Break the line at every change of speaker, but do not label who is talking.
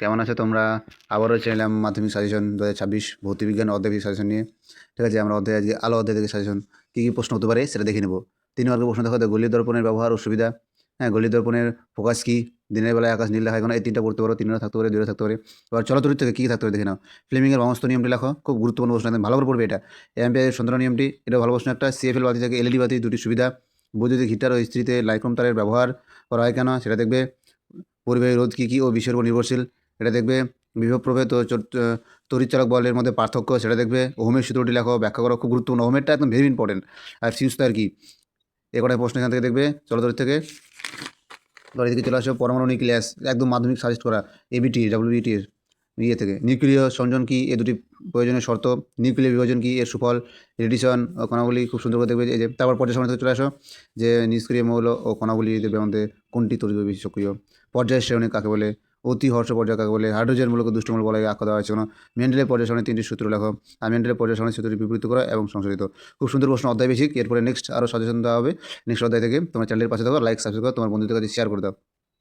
কেমন আছো তোমরা? আবারও চলে এলাম মাধ্যমিক সাজেশন 2026 ভৌতবিজ্ঞান অধ্যায় সাজেশন নিয়ে। ঠিক আছে, আমরা অধ্যায় আজকে আলো অধ্যায় থেকে সাজেশন কী কী প্রশ্ন হতে পারে সেটা দেখে নেব। 3 মার্কের প্রশ্ন দেখো, গলির দর্পণের ব্যবহার ও সুবিধা। হ্যাঁ, গলির দর্পণের ফোকাস কী, দিনের বেলায় আকাশ নীল দেখায় কেন, এই 3টা পড়তে পারো। 3 থাকতে পারে, 2 থাকতে পারে। এবার চলতরিৎ থেকে কী থাকতে পারে দেখে নাও। ফ্লেমিংয়ের সমস্ত নিয়মটি লেখো, খুব গুরুত্বপূর্ণ প্রশ্ন, একদম ভালো করে পড়বে এটা। অ্যাম্পিয়ারের সন্ধান নিয়মটি, এটা ভালো প্রশ্ন একটা। সিএফএল বাতি থেকে এলইডি বাতি দুটি সুবিধা। বৈদ্যুতিক হিটার ও ইস্ত্রিতে লাইক্রোম তারের ব্যবহার করা হয় কেন সেটা দেখবে। পরিবাহী রোধ কী কী ও বিষয়ের উপর নির্ভরশীল, এটা দেখবে। বিভব প্রভেদ ও তড়িৎচালক বলের মধ্যে পার্থক্য সেটা দেখবে। ওহমের সূত্রটি লেখো, ব্যাখ্যা করা, খুব গুরুত্বপূর্ণ। ওহমেরটা একদম ভেরি ইম্পর্টেন্ট। আর ফিউজ তার কি, এ কটাই প্রশ্ন এখান থেকে দেখবে। চলো দূর থেকে ধর এদিকে চলে আসো। পরমাণু নিউক্লিয়াস, একদম মাধ্যমিক সাজেস্ট করা, এবিটি ডাব্লিউবিটির ইয়ে থেকে। নিউক্লিয় সংযোজন কি, এ দুটি প্রয়োজনীয় শর্ত। নিউক্লিয় বিভাজন কি, এর সুফল। রেডিয়েশন ও কণাগুলি খুব সুন্দর করে দেখবে। এই যে তারপর পর্যায় সারণী থেকে চলে আসো, যে নিষ্ক্রিয় মৌল ও কণাগুলি দেখবে আমাদের কোনটি তড়িৎ বেশি সক্রিয়। পর্যায় শ্রেণী কাকে বলে, অতি হর্ষ পর্যায় কাকে বলে, হাইড্রোজেন মূলকে দুষ্টমূল বলে আখ্যা দেওয়া হয়েছে কোনো। মেন্ডেলের পর্যায় সারণী 3টি সূত্র লেখো, আর মেন্ডেলের পর্যায় সারণী সূত্রটি বিবৃত করা এবং সংশোধিত। খুব সুন্দর প্রশ্ন, অধ্যায় বেশি। এরপরে নেক্সট আরও সাজেশন দেওয়া হবে নেক্সট অধ্যায় থেকে। তোমার চ্যানেলের পাশে থাকো, লাইক সাবস্ক্রাইব করো, তোমার বন্ধুদের কাছে শেয়ার করে দাও।